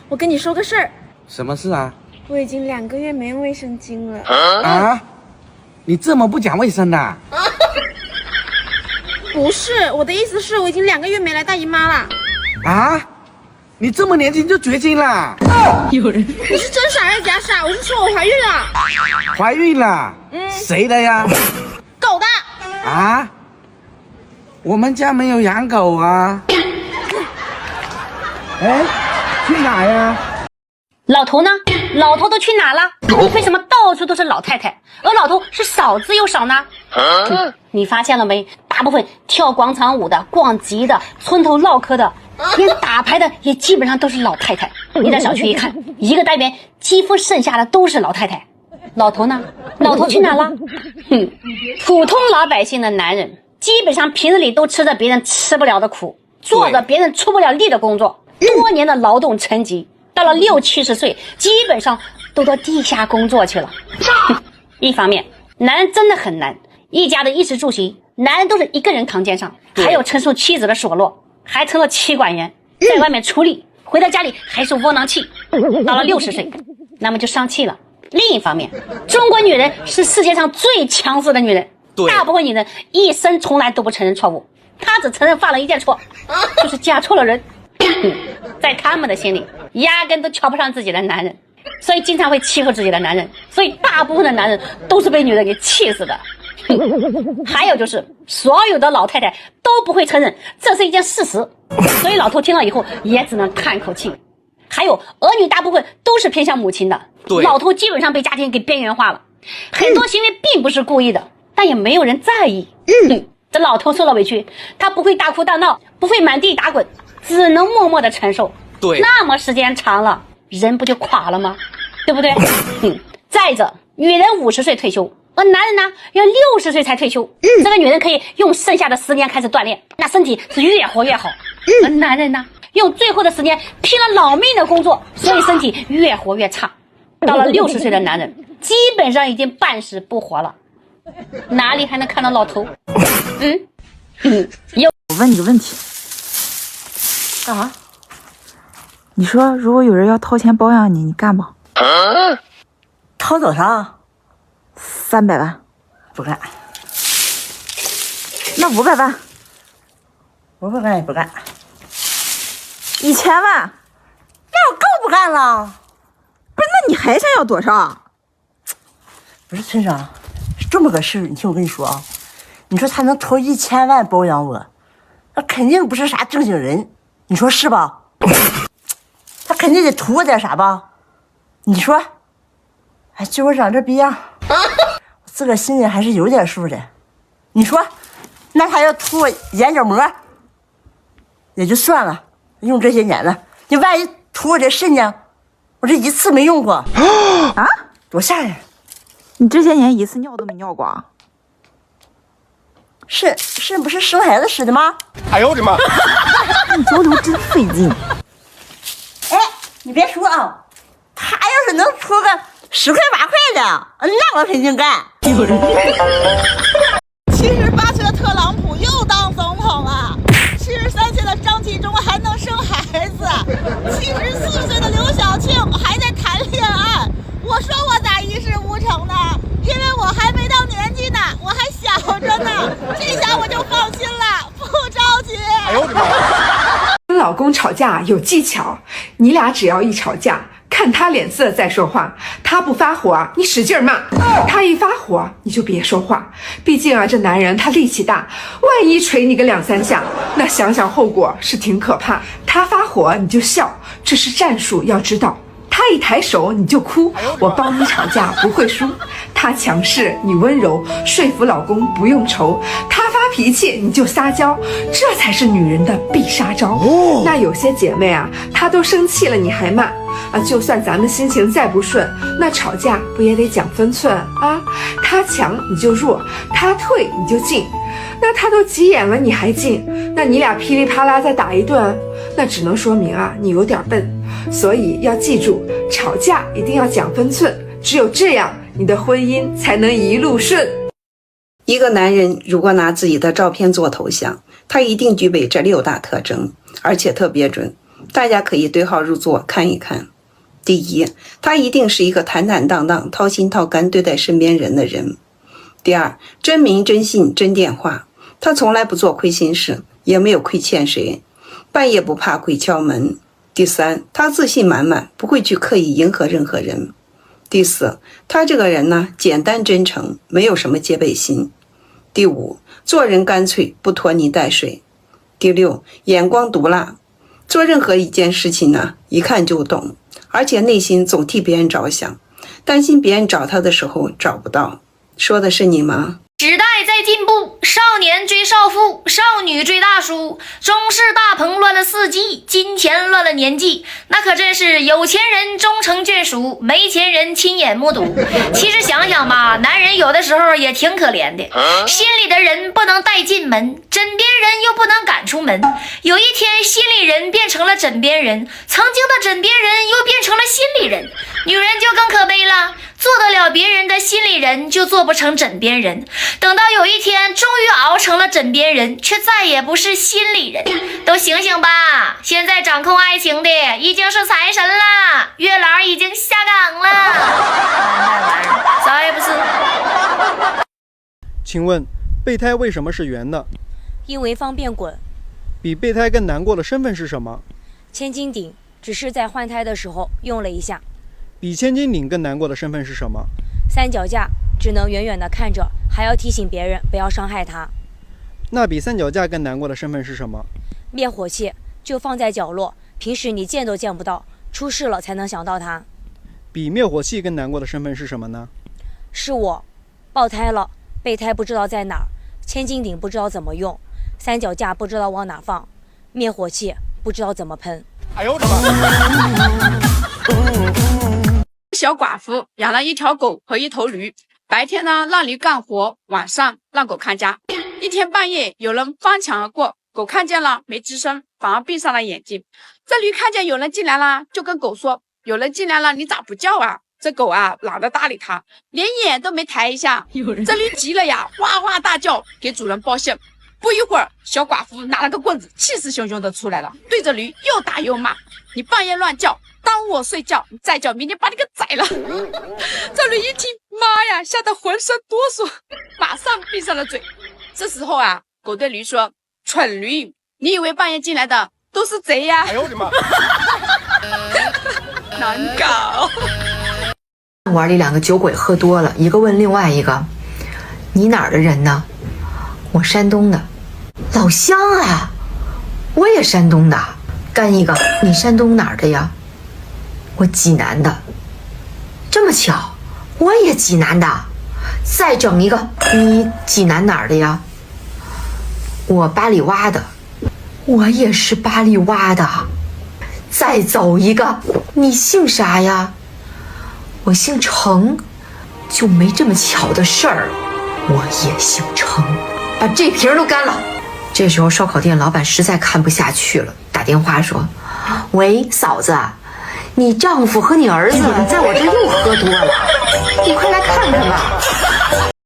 我跟你说个事儿。什么事啊？我已经2个月没用卫生巾了。啊？你这么不讲卫生的？不是，我的意思是我已经2个月没来大姨妈了。啊？你这么年轻就绝经了？有人？你是真傻还是假傻？我是说我怀孕了。怀孕了？谁的呀？狗的。啊？我们家没有养狗啊。哎，去哪呀？老头呢？老头都去哪了？为什么到处都是老太太，而老头是少之又少呢？你发现了没？大部分跳广场舞的、逛集的、村头唠嗑的，连打牌的也基本上都是老太太。你到小区一看，一个单元几乎剩下的都是老太太。老头呢？老头去哪了？普通老百姓的男人，基本上平日里都吃着别人吃不了的苦，做着别人出不了力的工作，多年的劳动成疾。到了60、70岁，基本上都到地下工作去了。一方面，男人真的很难，一家的衣食住行，男人都是一个人扛肩上，还有承受妻子的所落，还成了妻管严，在外面出力，回到家里还是窝囊气。到了60岁，那么就丧气了。另一方面，中国女人是世界上最强势的女人，大部分女人一生从来都不承认错误，她只承认犯了一件错，就是嫁错了人。在他们的心里压根都瞧不上自己的男人，所以经常会欺负自己的男人，所以大部分的男人都是被女人给气死的。还有就是所有的老太太都不会承认这是一件事实，所以老头听了以后也只能叹口气。还有儿女大部分都是偏向母亲的，老头基本上被家庭给边缘化了，很多行为并不是故意的，但也没有人在意。这老头受了委屈，他不会大哭大闹，不会满地打滚，只能默默的承受。那么时间长了，人不就垮了吗？对不对？再者，女人50岁退休，而男人呢要60岁才退休。这个女人可以用剩下的10年开始锻炼，那身体是越活越好。而男人呢，用最后的10年拼了老命的工作，所以身体越活越差。到了60岁的男人，基本上已经半死不活了，哪里还能看到老头？我问你个问题，干啥？你说如果有人要掏钱包养你，你干不？掏多少？300万。不干。那500万？我不干也不干。1000万？那我更不干了。不是，那你还想要多少？不是村长，是这么个事儿，你听我跟你说啊，你说他能投1000万包养我，那肯定不是啥正经人，你说是吧？他肯定得图我点啥吧？你说，哎，就我长这逼样，我自个心里还是有点数的。你说，那他要图我眼角膜，也就算了，用这些年了，你万一图我这肾呢？我这一次没用过啊，多吓人！你这些年一次尿都没尿过啊？肾不是生孩子使的吗？哎呦我的妈！你交流真费劲。哎，你别说啊，他要是能出个10块8块的，那我肯定干。78岁的特朗普又当总统了，73岁的张纪中还能生孩子，74岁的刘晓庆还在谈恋爱。我说我咋一事无成呢？因为我还没到年纪呢，我还小着呢，这下我就放心了，不着急。哎呦我的妈！跟老公吵架有技巧，你俩只要一吵架，看他脸色再说话。他不发火，你使劲骂；他一发火，你就别说话。毕竟啊，这男人他力气大，万一捶你个2、3下，那想想后果是挺可怕。他发火你就笑，这是战术，要知道。他一抬手你就哭，我帮你吵架不会输。他强势你温柔，说服老公不用愁。他发脾气你就撒娇，这才是女人的必杀招。那有些姐妹啊，她都生气了你还骂啊，就算咱们心情再不顺，那吵架不也得讲分寸啊？他强你就弱，他退你就进。那他都急眼了你还进，那你俩噼里啪啦再打一顿，那只能说明啊你有点笨。所以要记住，吵架一定要讲分寸，只有这样你的婚姻才能一路顺。一个男人如果拿自己的照片做头像，他一定具备这6大特征，而且特别准。大家可以对号入座看一看。第一，他一定是一个坦坦荡荡、掏心掏肝对待身边人的人。第二，真名真姓真电话，他从来不做亏心事，也没有亏欠谁，半夜不怕鬼敲门。第三，他自信满满，不会去刻意迎合任何人。第四，他这个人呢，简单真诚，没有什么戒备心。第五，做人干脆，不拖泥带水。第六，眼光毒辣，做任何一件事情呢，一看就懂，而且内心总替别人着想，担心别人找他的时候找不到。说的是你吗？时代在进步，少年追少妇，少女追大叔，中式大棚乱了四季，金钱乱了年纪，那可真是有钱人终成眷属，没钱人亲眼目睹。其实想想吧，男人有的时候也挺可怜的，心里的人不能带进门，枕边人又不能赶出门。有一天，心里人变成了枕边人，曾经的枕边人又变成了心里人。女人就更可悲了，做得了别人的心里人，就做不成枕边人。等到有一天终于熬成了枕边人，却再也不是心里人。都醒醒吧，现在掌控爱情的已经是财神了，月老已经下岗了。啥也不是。请问备胎为什么是圆的？因为方便滚。比备胎更难过的身份是什么？千斤顶，只是在换胎的时候用了一下。比千斤顶更难过的身份是什么？三脚架，只能远远的看着，还要提醒别人不要伤害他。那比三脚架更难过的身份是什么？灭火器，就放在角落，平时你见都见不到，出事了才能想到它。比灭火器更难过的身份是什么呢？是我，爆胎了，备胎不知道在哪儿，千斤顶不知道怎么用，三脚架不知道往哪放，灭火器不知道怎么喷。哎呦我的妈！小寡妇养了一条狗和一头驴，白天呢让驴干活，晚上让狗看家。一天半夜有人翻墙而过，狗看见了没吱声，反而闭上了眼睛。这驴看见有人进来了，就跟狗说：有人进来了，你咋不叫啊？这狗啊懒得搭理他，连眼都没抬一下。这驴急了呀，哇哇大叫，给主人报信。不一会儿，小寡妇拿了个棍子，气势汹汹的出来了，对着驴又打又骂：你半夜乱叫，耽误我睡觉，你再叫，明天把你给宰了。这驴一听，妈呀，吓得浑身哆嗦，马上闭上了嘴。这时候啊，狗对驴说：蠢驴，你以为半夜进来的都是贼呀？哎呦我的妈！难搞。玩里两个酒鬼喝多了，一个问另外一个：你哪儿的人呢？我山东的。老乡啊，我也山东的。干一个，你山东哪儿的呀？我济南的。这么巧，我也济南的。再整一个，你济南哪儿的呀？我八里洼的。我也是八里洼的。再走一个，你姓啥呀？我姓程。就没这么巧的事儿，我也姓程。把这瓶都干了。这时候烧烤店老板实在看不下去了，打电话说：喂，嫂子，你丈夫和你儿子在我这又喝多了，你快来看看吧。